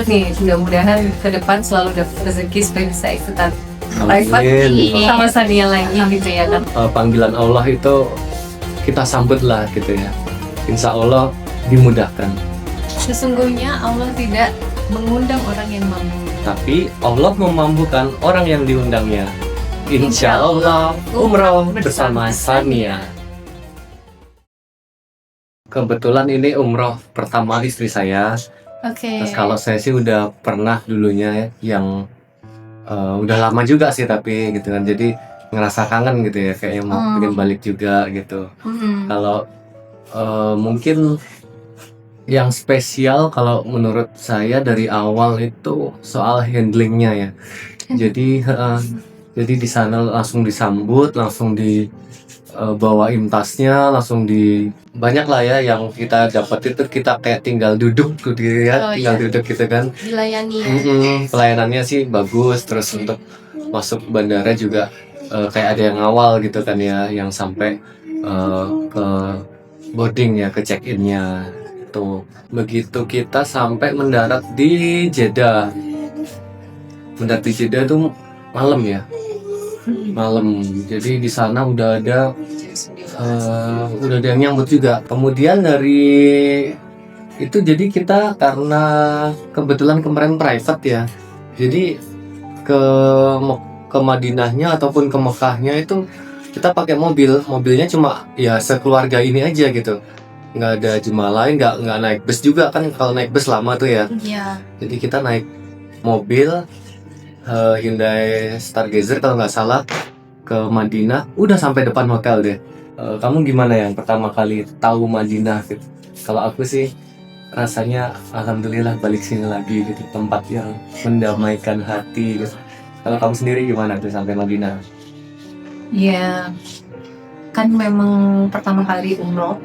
nih, mudah-mudahan ke depan selalu dapat rezeki supaya bisa ikutan private sama Sania lagi gitu ya kan. Panggilan Allah itu kita sambutlah gitu ya. Insya Allah dimudahkan. Sesungguhnya Allah tidak mengundang orang yang mampu, Tapi Allah memampukan orang yang diundangnya. Insya Allah umroh bersama Sania. Kebetulan ini umroh pertama istri saya. Oke. Terus kalau saya sih udah pernah dulunya ya, yang udah lama juga sih tapi gitu kan. Jadi ngerasa kangen gitu ya, kayaknya mau pengen balik juga gitu. Kalau mungkin yang spesial kalau menurut saya dari awal itu soal handlingnya ya. Jadi di sana langsung disambut, langsung bawain tasnya, langsung banyak lah ya yang kita dapat itu, kita kayak tinggal duduk gitu ya, duduk gitu kan. Dilayani ya. Pelayanannya sih bagus, terus untuk masuk bandara juga kayak ada yang ngawal gitu kan ya, yang sampai ke boarding ya, ke check-innya tuh. Begitu kita sampai mendarat di Jeddah. Mendarat di Jeddah tuh malam ya. Malam. Jadi di sana udah ada yang nyambut juga. Kemudian dari itu jadi kita karena kebetulan kemarin private ya. Jadi ke Madinahnya ataupun ke Mekahnya itu kita pakai mobilnya cuma ya sekeluarga ini aja gitu, nggak ada jemaah lain, nggak naik bus juga kan, kalau naik bus lama tuh ya. Jadi kita naik mobil Hyundai Stargazer kalau nggak salah ke Madinah, udah sampai depan hotel deh. Kamu gimana yang pertama kali tahu Madinah gitu? Kalau aku sih rasanya alhamdulillah balik sini lagi gitu, tempat yang mendamaikan hati gitu. Kalau kamu sendiri gimana tuh sampai Madinah? Ya, kan memang pertama kali umroh.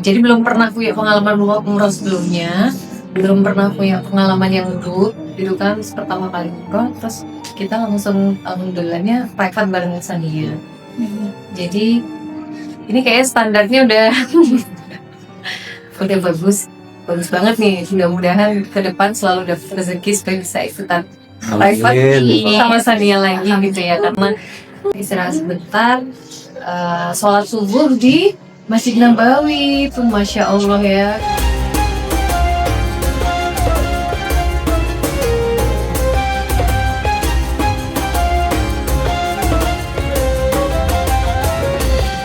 Jadi belum pernah punya pengalaman umroh sebelumnya, belum pernah punya pengalaman yang dulu kan pertama kali umroh, terus kita langsung alhamdulillahnya private bareng Sania. Jadi ini kayak standarnya udah udah bagus banget nih. Mudah-mudahan ke depan selalu dapat rezeki supaya bisa ikutan private sama Sania lagi gitu ya, karena istirahat sebentar, sholat subuh di Masjid Nabawi itu Masya Allah ya.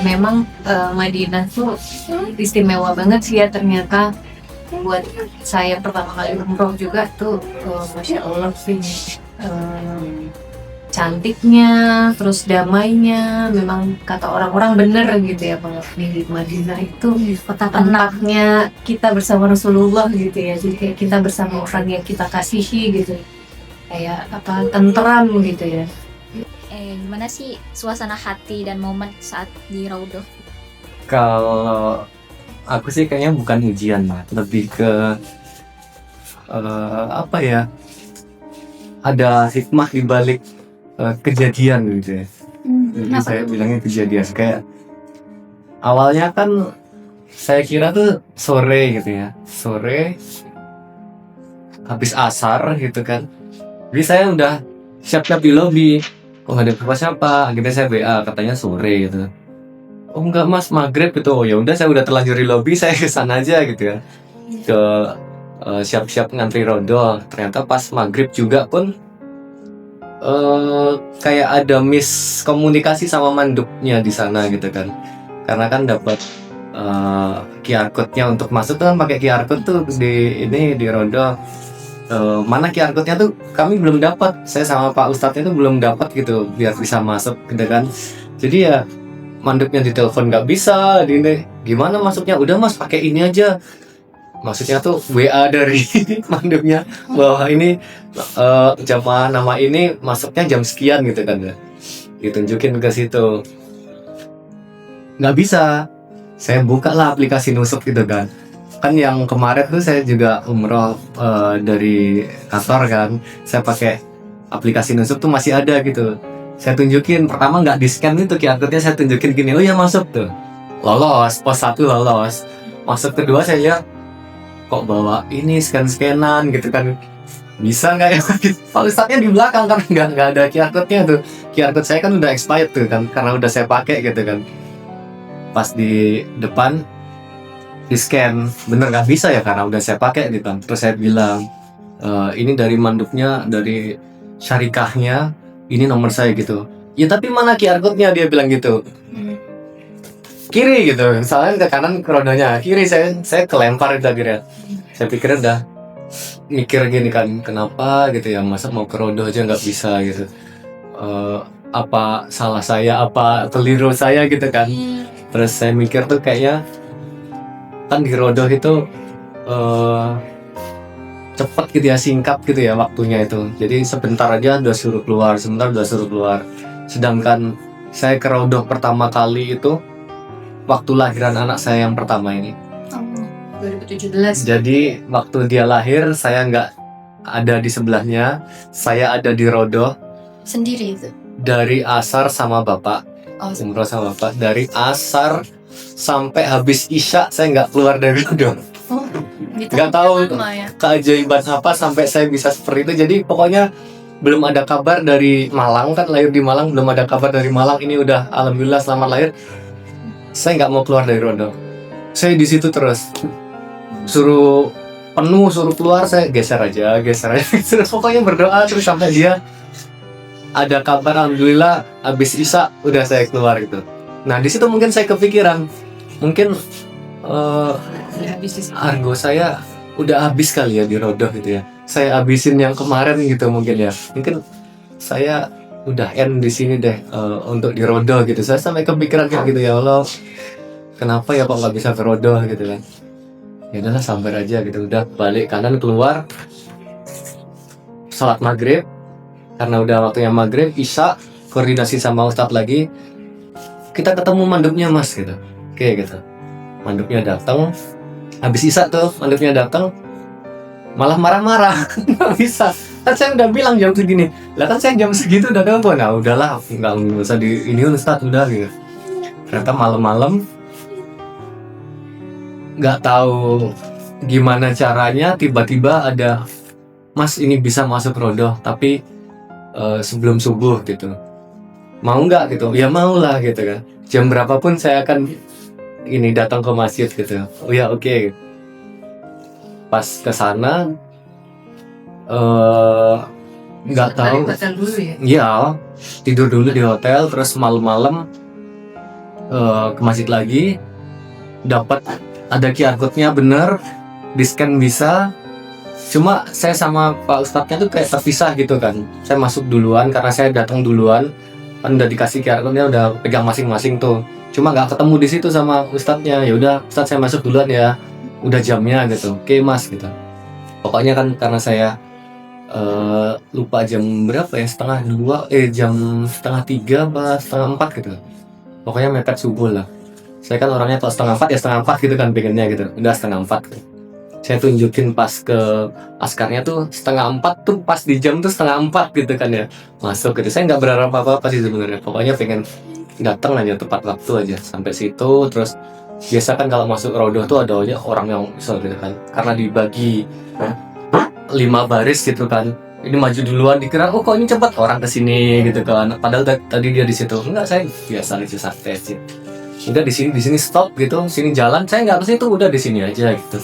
Memang Madinah tuh istimewa banget sih ya ternyata. Buat saya pertama kali umroh juga tuh Masya Allah sih, cantiknya, terus damainya, memang kata orang-orang bener gitu ya, kalau di Madinah itu tempatnya kita bersama Rasulullah gitu ya, jadi kayak kita bersama orang yang kita kasihi gitu, kayak apa, tenteram gitu ya. Gimana sih suasana hati dan momen saat di Raudhah? Kalau aku sih kayaknya bukan ujian lah, lebih ke apa ya, ada hikmah di balik kejadian gitu ya. Jadi saya bilangnya kejadian, kayak awalnya kan saya kira tuh sore gitu ya, sore habis asar gitu kan, jadi saya udah siap-siap di lobi, oh nggak ada siapa, akhirnya saya WA katanya sore gitu. Oh enggak mas, maghrib gitu. Oh ya udah, saya udah terlanjur di lobi, saya kesana aja gitu ya, ke siap-siap ngantri Raudhah. Ternyata pas maghrib juga pun kayak ada miskomunikasi sama manduknya di sana gitu kan, karena kan dapat QR code-nya untuk masuk tuh kan pakai QR code tuh di Raudhah. Mana QR code-nya tuh kami belum dapat, saya sama Pak Ustadznya tuh belum dapat gitu biar bisa masuk gitu kan. Jadi ya manduknya ditelepon nggak bisa, gimana masuknya? Udah mas pakai ini aja. Maksudnya tuh WA dari manduknya bahwa ini jamaah nama ini masuknya jam sekian gitu kan ya. Ditunjukin ke situ. Nggak bisa. Saya buka lah aplikasi Nusuk gitu kan. Kan yang kemarin tuh saya juga umroh dari kantor kan. Saya pakai aplikasi Nusuk tuh masih ada gitu. Saya tunjukin, pertama nggak di-scan itu QR code-nya, saya tunjukin gini, oh ya masuk tuh. Lolos, pos 1 lolos. Masuk kedua saya kok bawa ini scan-scanan gitu kan, bisa nggak ya? Pak Ustadznya di belakang kan nggak ada QR code-nya tuh. QR code saya kan udah expired tuh kan, karena udah saya pakai gitu kan. Pas di depan di scan, bener nggak bisa ya karena udah saya pakai gitu kan. Terus saya bilang, ini dari mandupnya, dari syarikahnya, ini nomor saya gitu. Ya tapi mana QR code-nya, dia bilang gitu. Kiri gitu, soalnya ke kanan ke rodanya, kiri saya kelempar itu akhirnya. Saya pikir udah mikir gini kan, kenapa gitu ya, masa mau ke rodo aja nggak bisa gitu. Apa salah saya, apa keliru saya gitu kan. Terus saya mikir tuh kayaknya kan di rodo itu cepet gitu ya, singkat gitu ya waktunya itu. Jadi sebentar aja udah suruh keluar, sebentar udah suruh keluar. Sedangkan saya ke rodo pertama kali itu waktu lahiran anak saya yang pertama ini. 2017. Jadi waktu dia lahir saya nggak ada di sebelahnya, saya ada di rodo Sendiri itu. dari asar sama bapak, umroh sama bapak. Dari asar sampai habis isya saya nggak keluar dari rodo. Nggak tahu keajaiban apa sampai saya bisa seperti itu. Jadi pokoknya belum ada kabar dari Malang, kan lahir di Malang, belum ada kabar dari Malang. Ini udah alhamdulillah selamat lahir. Saya nggak mau keluar dari rodo. Saya di situ terus. Suruh penuh, suruh keluar, saya geser aja. Terus pokoknya berdoa terus sampai dia ada kabar, alhamdulillah habis isya udah saya keluar gitu. Nah di situ mungkin saya kepikiran, mungkin argo saya udah habis kali ya di rodo gitu ya. Saya habisin yang kemarin gitu mungkin ya. Mungkin saya udah end di sini deh untuk di rodo gitu. Saya sampai kepikiran kayak gitu, ya Allah, kenapa ya kok nggak bisa ke rodo gitu kan. Ya udahlah sabar aja gitu. Udah balik kanan keluar, sholat maghrib, karena udah waktunya maghrib, isya, koordinasi sama ustadz lagi, kita ketemu mandupnya mas gitu. Oke gitu, mandupnya datang, habis isya tuh mandupnya datang, malah marah-marah. Nggak bisa, kan saya udah bilang jam segini, lah kan saya jam segitu udah telepon. Nah udahlah, nggak usah di ini ustadz udah gitu. Ternyata malam-malam nggak tahu gimana caranya tiba-tiba ada, mas ini bisa masuk rodo tapi sebelum subuh gitu, mau nggak gitu. Ya mau lah gitu kan, jam berapapun saya akan ini datang ke masjid gitu. Oh ya oke. Pas ke sana nggak tahu, Hotel dulu ya. iya tidur dulu di hotel, terus malam-malam ke masjid lagi, dapat ada QR code-nya bener, di scan bisa. Cuma saya sama Pak Ustadznya tuh kayak terpisah gitu kan. Saya masuk duluan karena saya datang duluan, kan udah dikasih QR code-nya, udah pegang masing-masing tuh. Cuma nggak ketemu di situ sama Ustadznya. Ya udah Ustadz saya masuk duluan ya, udah jamnya gitu. Oke mas gitu. Pokoknya kan karena saya lupa jam berapa ya, jam 2:30 apa 3:30 gitu. Pokoknya mepet subuh lah. Saya kan orangnya kalau 3:30 ya 3:30 gitu kan pengennya gitu. Udah 3:30 gitu. Saya tunjukin pas ke askarnya tuh 3:30 tuh pas di jam tuh 3:30 gitu kan ya. Masuk gitu. Saya nggak berharap apa-apa sih sebenarnya. Pokoknya pengen datang aja tepat waktu aja sampai situ. Terus biasa kan kalau masuk rodoh tuh ada aja orang yang misal gitu kan. Karena dibagi 5 baris gitu kan. Ini maju duluan dikira oh kok ini cepat orang kesini gitu kan. Padahal tadi dia di situ. Enggak, saya biasa aja santai sih. Udah di sini stop gitu, sini jalan, saya nggak ke situ, udah di sini aja gitu.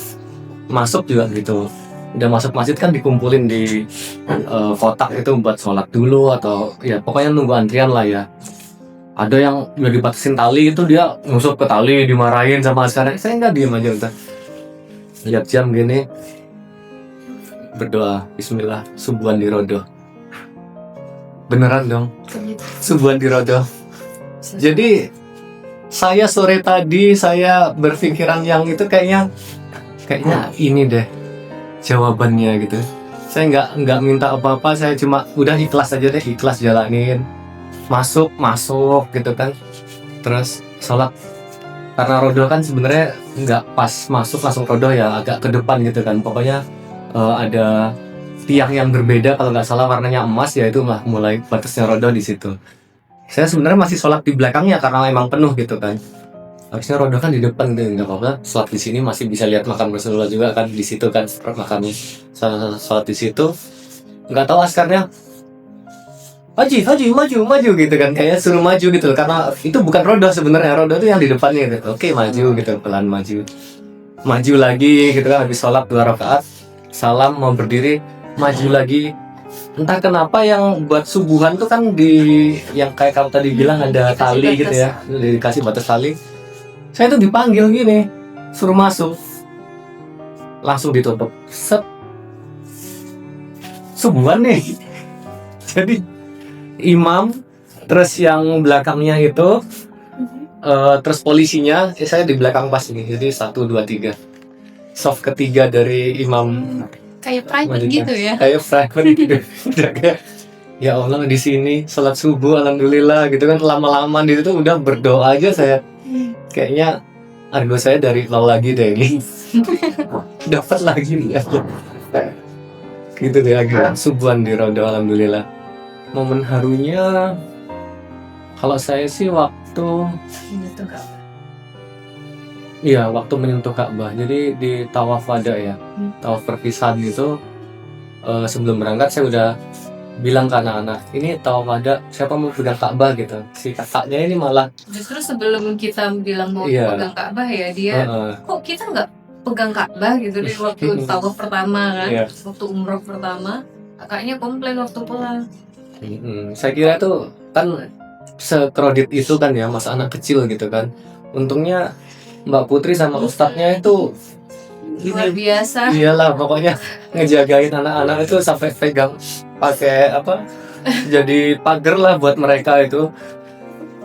Masuk juga gitu, udah masuk masjid kan dikumpulin di kotak itu buat sholat dulu atau ya pokoknya nunggu antrian lah ya. Ada yang udah dibatasin tali itu dia nusuk ke tali, dimarahin sama askar. Saya nggak, diem aja udah. Lihat jam gini, berdoa Bismillah, subuhan di rodo. Beneran dong, subuhan di rodo. Jadi saya sore tadi saya berpikiran yang itu kayaknya ini deh jawabannya gitu. Saya nggak minta apa-apa, saya cuma udah ikhlas aja deh, ikhlas jalanin, masuk gitu kan. Terus sholat, karena rodo kan sebenarnya nggak pas masuk langsung rodo ya, agak ke depan gitu kan. Pokoknya ada tiang yang berbeda, kalau nggak salah warnanya emas, ya itu lah mulai batasnya rodo di situ. Saya sebenarnya masih sholat di belakangnya karena emang penuh gitu kan. Habisnya roda kan di depan tuh, nggak apa-apa. Sholat di sini masih bisa lihat makam Rasulullah juga kan di situ kan makamnya. Sholat di situ, nggak tahu askarnya Haji, Haji, maju, maju gitu kan, kayak suruh maju gitu, karena itu bukan roda sebenarnya, roda itu yang di depannya gitu. Oke, maju gitu, pelan maju lagi gitu kan, habis sholat 2 rakaat, salam mau berdiri, maju lagi. Entah kenapa yang buat subuhan tuh kan yang kayak kamu tadi bilang ada Dikasih tali gitu batas. ya, dikasih batas tali. Saya tuh dipanggil gini, suruh masuk, langsung ditutup. Set, subuhan nih. Jadi imam, terus yang belakangnya itu, terus polisinya, saya di belakang pas ini. Jadi 1, 2, 3. Soft ketiga dari imam. Kayak private Madinah. gitu ya. Kayak private gitu. Udah kayak, ya Allah di sini sholat subuh, alhamdulillah gitu kan, lama-lama di situ udah berdoa aja saya. Kayaknya argo saya dari nol lagi deh ini. Dapat lagi nih ya. Gitu deh agak subuhan di Rodo, alhamdulillah. Momen harunya kalau saya sih waktu Gitu Kak. iya waktu menyentuh Ka'bah. Jadi di tawaf wada ya, tawaf perpisahan itu, sebelum berangkat saya udah bilang ke anak-anak, ini tawaf wada, siapa mau pegang Ka'bah gitu. Si kakaknya ini malah Justru sebelum kita bilang mau Iya. pegang Ka'bah ya, dia kok kita nggak pegang Ka'bah gitu di waktu tawaf pertama kan, Iya. waktu umroh pertama, kakaknya komplain waktu pulang. Saya kira tuh kan sekredit itu kan ya, masa anak kecil gitu kan. Untungnya Mbak Putri sama ustadznya itu Luar biasa. iyalah pokoknya ngejagain anak-anak itu sampai pegang pakai apa, jadi pagar lah buat mereka itu.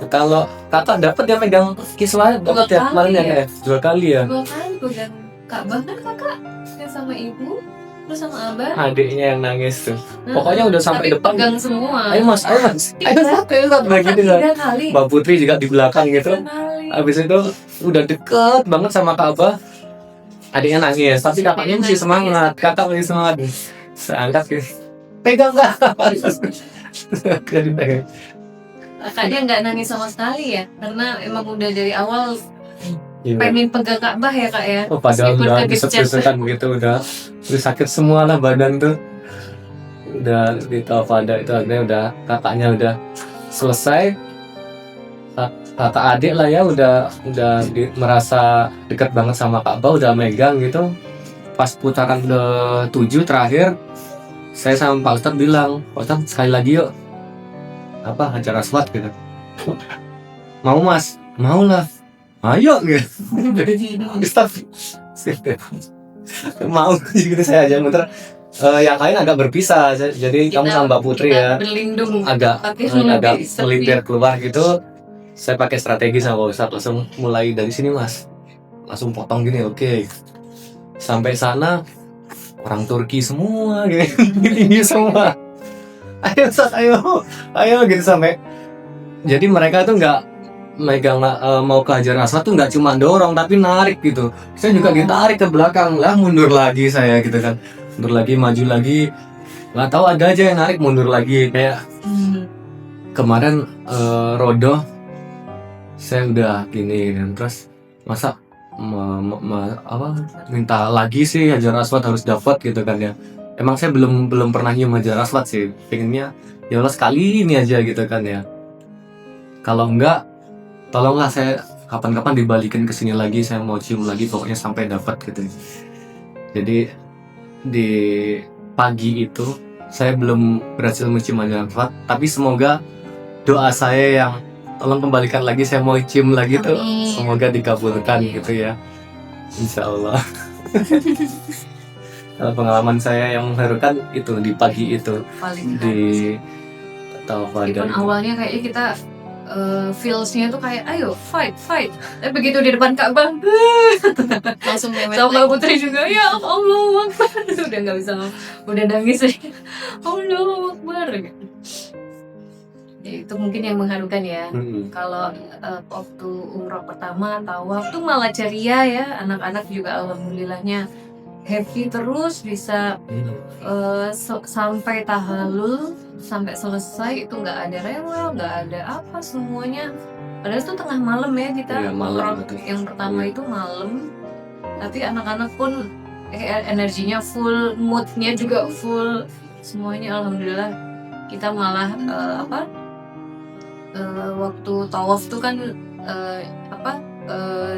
Kalau kakak dapat dia megang kiswah dapat ya kemarin ya, 2 kali ya. 2 kali pegang Ka'bah kan kakak, yang sama ibu, terus sama abah. Adiknya yang nangis tuh. Pokoknya udah sampai Tapi depan. pegang semua. Ayo mas, ayo mas, ayo satu begitu kan. 3 kali. Mbak Putri juga di belakang gitu. 3 kali. Habis itu udah deket banget sama Ka'bah, adiknya nangis, tapi kakaknya masih semangat, kakak masih semangat. Saya angkat gitu, pegang nggak? Jadi pegang. Kakaknya nggak nangis sama sekali ya, karena emang udah dari awal Iya. pengen pegang Ka'bah ya kak ya. Oh padahal Meskipun udah kegecet. desek-desekan gitu, udah sakit semua lah badan tuh. Udah di tawaf wada itu akhirnya udah kakaknya udah selesai. Kakak adik lah ya udah merasa dekat banget sama Ka'bah, udah megang gitu. Pas putaran ke-7 terakhir, saya sama Pak Ustadz bilang, Pak Ustadz sekali lagi yuk, apa Hajar Aswad gitu. Mau mas? Mau lah. Ayo gitu. Ustadz mau gitu, saya aja muter. Yang lain agak berpisah, jadi kamu sama Mbak Putri ya berlindung agak tapi melintir keluar gitu. Saya pakai strategi sama Ustadz, langsung mulai dari sini mas, langsung potong gini, oke. Sampai sana orang Turki semua gitu, tinggi semua. Ayo Ustadz, ayo gitu sampai. Jadi mereka tuh nggak megang mau ke Hajar Aswad tuh nggak cuma dorong tapi narik gitu. Saya juga ditarik ke belakang lah, mundur lagi saya gitu kan, mundur lagi, maju lagi, nggak tahu ada aja yang narik mundur lagi. Kayak kemarin Rodo saya udah gini dan terus masa minta lagi sih Hajar Aswad harus dapat gitu kan ya. Emang saya belum pernah nyium Hajar Aswad sih, pengennya ya Allah sekali ini aja gitu kan ya. Kalau enggak, tolonglah saya kapan-kapan dibalikin ke sini lagi, saya mau cium lagi pokoknya sampai dapat gitu. Jadi di pagi itu saya belum berhasil mencium Hajar Aswad, tapi semoga doa saya yang tolong kembalikan lagi, saya mau cium lagi tuh, Amin. semoga dikabulkan gitu ya, insya Allah. Kalau pengalaman saya yang mengharukan itu di pagi itu paling di tawaf wada. meskipun awalnya kayaknya kita feelsnya tuh kayak ayo fight, tapi begitu di depan Ka'bah Langsung mewek. sama Mbak Putri juga ya Allah Akbar, udah nggak bisa, udah nangis aja. Allah Akbar gitu. Ya, itu mungkin yang mengharukan ya. Kalau waktu umroh pertama tawaf tuh malah ceria ya, anak-anak juga alhamdulillahnya happy terus bisa sampai tahallul sampai selesai itu nggak ada rewel, nggak ada apa, semuanya Padahal itu tengah malam ya kita. Iya, malam, umroh betul. yang pertama Iya. itu malam, tapi anak-anak pun energinya full, moodnya juga full, semuanya alhamdulillah. Kita malah waktu tawaf tuh kan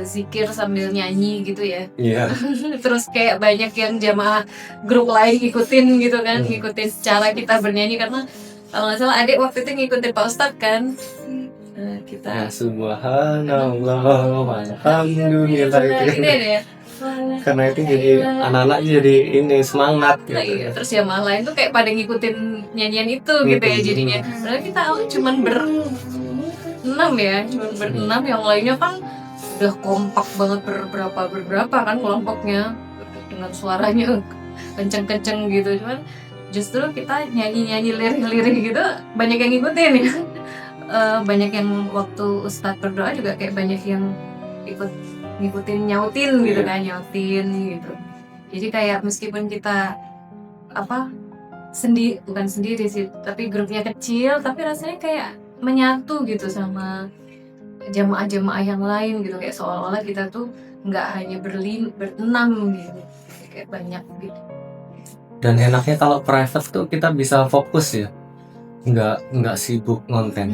zikir sambil nyanyi gitu ya. Iya. Terus kayak banyak yang jamaah grup lain ngikutin gitu kan, Hmm. ngikutin cara kita bernyanyi, karena kalau nggak salah adik waktu itu ngikutin Pak Ustadz kan. Ya, Kita subhanallah alhamdulillah ini itu. deh. Karena itu jadi anak-anak jadi ini semangat Nah, gitu. iya. Terus jamaah lain tuh kayak pada ngikutin nyanyian itu gitu ya jadinya. Padahal kita cuman berenam ya, cuman berenam, yang lainnya kan udah kompak banget beberapa kan kelompoknya dengan suaranya kenceng-kenceng gitu. Cuman justru kita nyanyi-nyanyi lirik-lirik gitu banyak yang ngikutin ya. Banyak yang waktu Ustadz berdoa juga kayak banyak yang ngikutin nyautin gitu kan, nyautin gitu. Jadi kayak meskipun kita bukan sendiri sih, tapi grupnya kecil, tapi rasanya kayak menyatu gitu sama jamaah-jamaah yang lain gitu, kayak seolah-olah kita tuh nggak hanya berenam gitu, kayak banyak gitu. Dan enaknya kalau private tuh kita bisa fokus ya, nggak sibuk ngonten.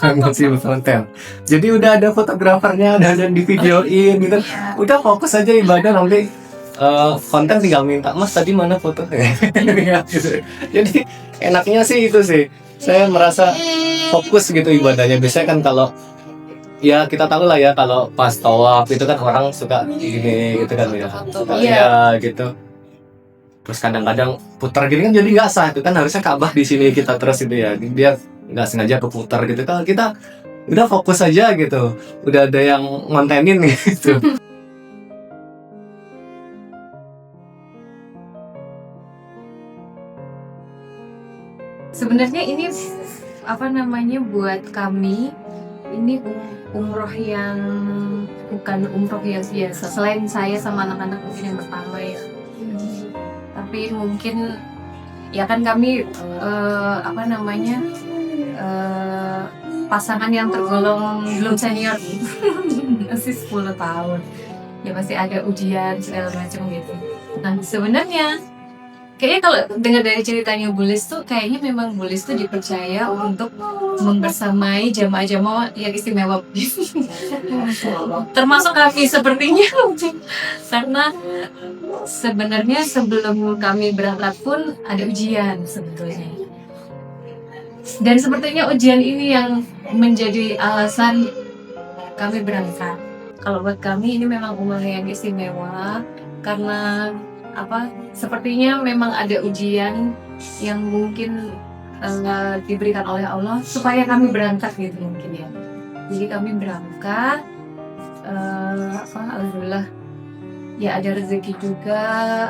Nggak sibuk ngonten. Jadi udah ada fotografernya, udah ada di videoin gitu, udah fokus aja ibadah, nanti konten tinggal minta, Mas tadi mana fotonya. Gitu. Jadi enaknya sih itu sih, saya merasa fokus gitu ibadahnya. Biasanya kan kalau ya kita tahu lah ya, kalau pas tawaf itu kan orang suka gini gitu kan ya, suka ya gitu. Terus kadang-kadang putar gini kan jadi nggak sah, itu kan harusnya Ka'bah di sini kita terus itu ya, dia nggak sengaja keputar gitu. Kalau kita udah fokus aja gitu, udah ada yang ngontenin gitu. Sebenarnya ini buat kami ini umroh yang bukan umroh yang biasa. Selain saya sama anak-anak mungkin yang pertama ya, tapi mungkin ya kan kami pasangan yang tergolong belum senior masih 10 tahun ya, pasti ada ujian segala macam gitu. Nah sebenarnya kayaknya kalau dengar dari ceritanya Bulis tuh, kayaknya memang Bulis tuh dipercaya untuk membersamai jamaah-jamaah yang istimewa. Termasuk kami sepertinya. Karena sebenarnya sebelum kami berangkat pun ada ujian sebetulnya. Dan sepertinya ujian ini yang menjadi alasan kami berangkat. Kalau buat kami ini memang umroh yang istimewa karena sepertinya memang ada ujian yang mungkin diberikan oleh Allah supaya kami berangkat gitu mungkin ya. Jadi kami berangkat, alhamdulillah ya ada rezeki juga,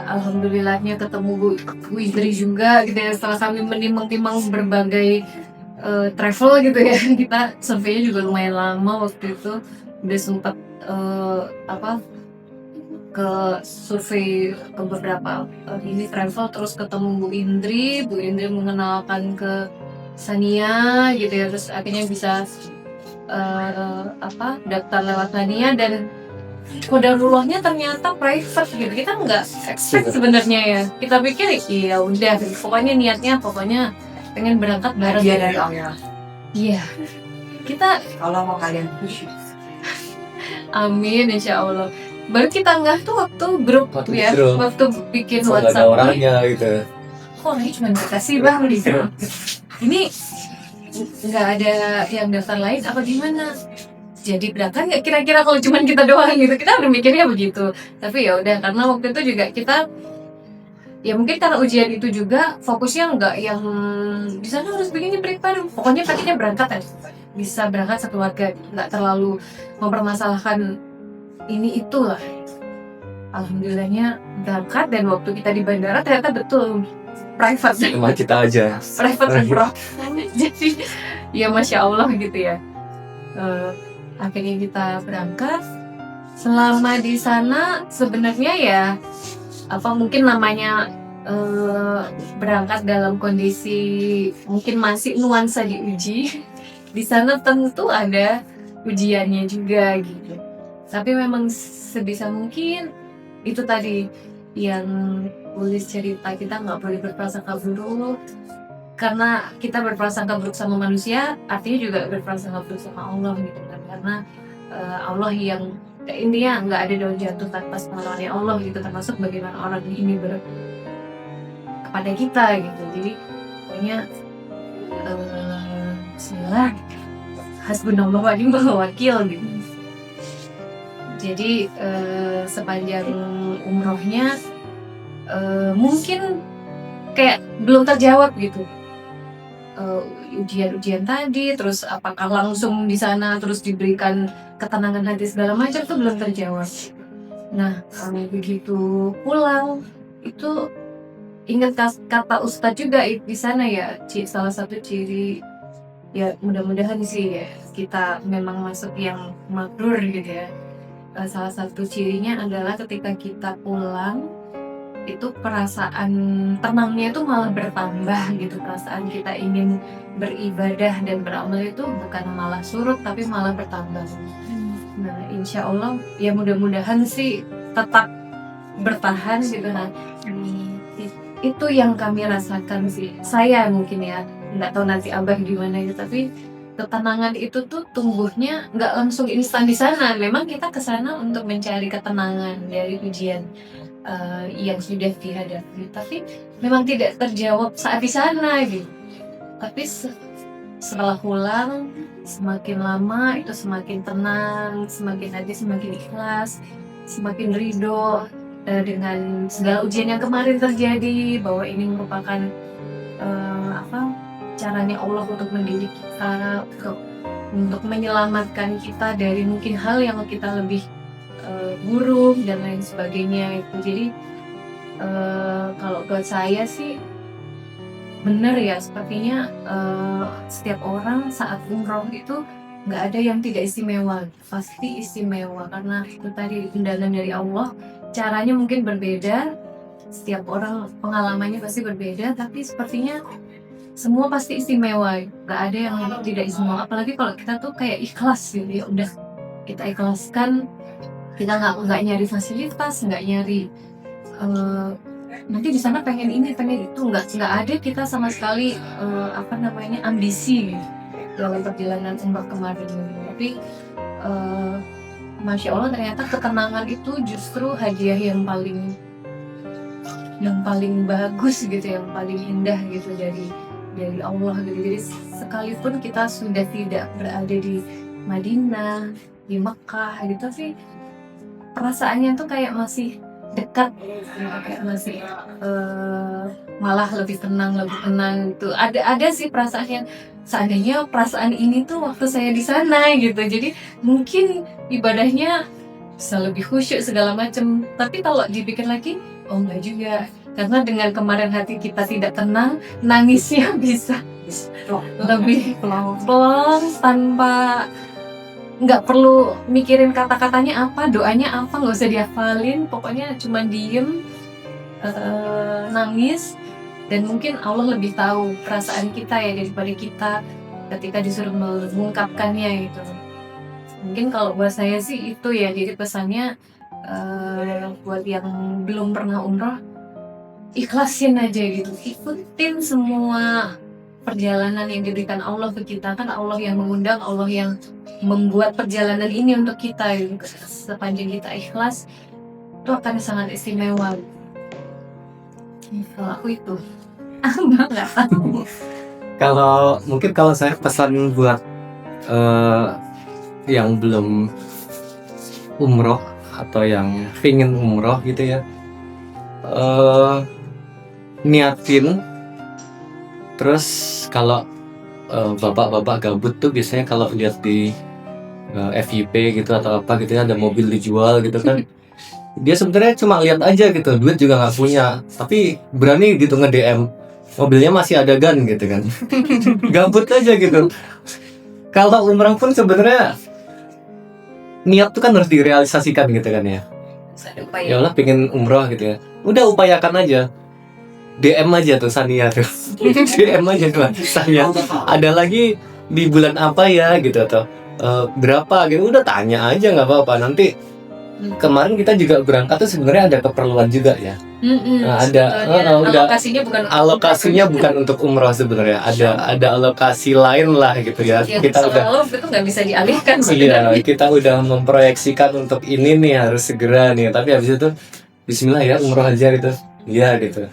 alhamdulillahnya ketemu Bu Idri juga gitu ya. Setelah kami menimbang-timbang berbagai travel gitu ya, kita surveinya juga lumayan lama waktu itu, udah sempat ke survei ke beberapa ini travel, terus ketemu Bu Indri mengenalkan ke Sania gitu ya, terus akhirnya bisa daftar lewat Sania, dan kodarullahnya ternyata private gitu. Kita nggak expect sebenarnya ya, kita pikir ya udah pokoknya niatnya pengen berangkat bareng dari Allah. Iya, kita Allah mau kalian khusyuk. amin insya Allah. Baru kita nggak tuh waktu grup ya, waktu bikin Soal ada WhatsApp orangnya gitu. kok ini cuma dikasih bang gitu. Ini nggak ada yang daftar lain apa gimana? Jadi berangkat nggak kira-kira kalau cuma kita doang gitu? Kita udah mikirnya begitu. Tapi ya udah, karena waktu itu juga kita ya mungkin karena ujian itu juga fokusnya nggak yang di sana harus begini prepare. Pokoknya pastinya berangkat ya, bisa berangkat sekeluarga, nggak terlalu mempermasalahkan ini itulah. Alhamdulillahnya berangkat, dan waktu kita di bandara ternyata betul private. Cuma kita aja. Private umroh. Jadi ya masya Allah gitu ya. Akhirnya kita berangkat. Selama di sana sebenarnya ya mungkin namanya berangkat dalam kondisi mungkin masih nuansa diuji. Di sana tentu ada ujiannya juga gitu. Tapi memang sebisa mungkin itu tadi yang tulis cerita, kita nggak boleh berprasangka buruk, karena kita berprasangka buruk sama manusia artinya juga berprasangka buruk sama Allah gitu kan, karena Allah yang intinya nggak ada daun jatuh tanpa pengaruhnya Allah gitu, termasuk bagaimana orang ini kepada kita gitu. Jadi pokoknya bismillah, hasbunallah wa ni'mal wakil gitu. Jadi sepanjang umrohnya mungkin kayak belum terjawab gitu, ujian-ujian tadi, terus apakah langsung di sana terus diberikan ketenangan hati segala macam itu belum terjawab. Nah begitu pulang itu ingat kata Ustadz juga di sana ya, salah satu ciri ya, mudah-mudahan sih ya, kita memang masuk yang mabrur gitu ya. Salah satu cirinya adalah ketika kita pulang itu perasaan tenangnya itu malah bertambah gitu, perasaan kita ingin beribadah dan beramal itu bukan malah surut tapi malah bertambah. Nah insya Allah ya mudah-mudahan sih tetap bertahan gitu. Nah itu yang kami rasakan sih, saya mungkin ya, nggak tahu nanti Abah gimana ya, tapi ketenangan itu tuh tumbuhnya nggak langsung instan di sana. Memang kita ke sana untuk mencari ketenangan dari ujian yang sudah dihadapi, tapi memang tidak terjawab saat di sana gitu. Tapi setelah pulang, semakin lama itu semakin tenang, semakin hati semakin ikhlas, semakin ridho dengan segala ujian yang kemarin terjadi, bahwa ini merupakan caranya Allah untuk mendidik kita, untuk menyelamatkan kita dari mungkin hal yang kita lebih buruk dan lain sebagainya itu. Jadi kalau buat saya sih benar ya, sepertinya setiap orang saat umroh itu nggak ada yang tidak istimewa, pasti istimewa, karena itu tadi undangan dari Allah. Caranya mungkin berbeda, setiap orang pengalamannya pasti berbeda, tapi sepertinya semua pasti istimewa, nggak ada yang tidak istimewa. Apalagi kalau kita tuh kayak ikhlas gitu ya, udah kita ikhlaskan, kita nggak nyari fasilitas, nggak nyari nanti di sana pengen ini pengen itu, nggak ada kita sama sekali ambisi dalam perjalanan umrah kemarin. Tapi Masya Allah ternyata ketenangan itu justru hadiah yang paling bagus gitu, yang paling indah gitu dari Allah gitu. Jadi sekalipun kita sudah tidak berada di Madinah, di Mekah gitu, tapi perasaannya tuh kayak masih dekat gitu, kayak masih malah lebih tenang gitu. Ada sih perasaan yang seandainya perasaan ini tuh waktu saya di sana gitu, jadi mungkin ibadahnya bisa lebih khusyuk segala macam. Tapi kalau dipikir lagi, oh enggak juga, karena dengan kemarin hati kita tidak tenang, nangisnya bisa lebih pelan tanpa nggak perlu mikirin kata-katanya apa, doanya apa, nggak usah dihafalin, pokoknya cuma diem, nangis. Dan mungkin Allah lebih tahu perasaan kita ya daripada kita ketika disuruh mengungkapkannya gitu. Mungkin kalau buat saya sih itu ya, jadi pesannya buat yang belum pernah umrah, ikhlasin aja gitu, ikutin semua perjalanan yang diberikan Allah ke kita. Kan Allah yang mengundang, Allah yang membuat perjalanan ini untuk kita gitu. Sepanjang kita ikhlas, itu akan sangat istimewa. Kalau aku itu nggak tahu. Kalau saya pesan buat yang belum umroh atau yang pingin umroh gitu ya, niatin. Terus kalau bapak-bapak gabut tuh biasanya kalau lihat di FYP gitu atau apa gitu ya, ada mobil dijual gitu kan, dia sebenarnya cuma lihat aja gitu, duit juga nggak punya, tapi berani gitu nge-DM, mobilnya masih ada gan gitu kan. Gabut aja gitu. Kalau umrah pun sebenarnya niat tuh kan harus direalisasikan gitu kan ya. Ya Allah pengen umrah gitu ya, udah upayakan aja. DM aja tuh Sania tuh. DM aja tuh Sania, ada lagi di bulan apa ya gitu, atau berapa gitu, udah tanya aja nggak apa-apa. Nanti kemarin kita juga berangkat tuh sebenarnya ada keperluan juga ya. Nah, ada udah alokasinya bukan untuk umroh sebenarnya, ada alokasi lain lah gitu ya. Kita udah itu nggak bisa dialihkan iya, kita udah memproyeksikan untuk ini nih harus segera nih, tapi habis itu Bismillah ya umroh aja gitu, iya gitu.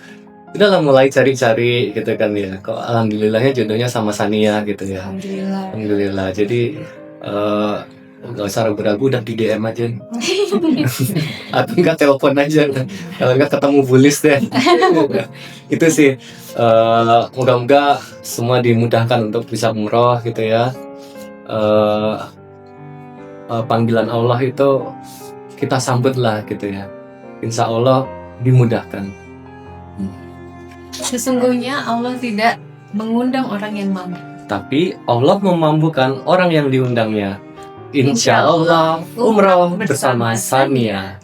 Udah lah mulai cari-cari gitu kan ya. Kok alhamdulillahnya jodohnya sama Sania gitu ya. Alhamdulillah. Jadi nggak usah ragu-ragu, udah di DM aja atau enggak telepon aja, kalau enggak ketemu Bulis deh. Itu sih, moga-moga semua dimudahkan untuk bisa umroh gitu ya. Panggilan Allah itu kita sambut lah gitu ya, insya Allah dimudahkan. Sesungguhnya Allah tidak mengundang orang yang mampu, Tapi Allah memampukan orang yang diundangnya. Insya Allah umroh bersama Sania.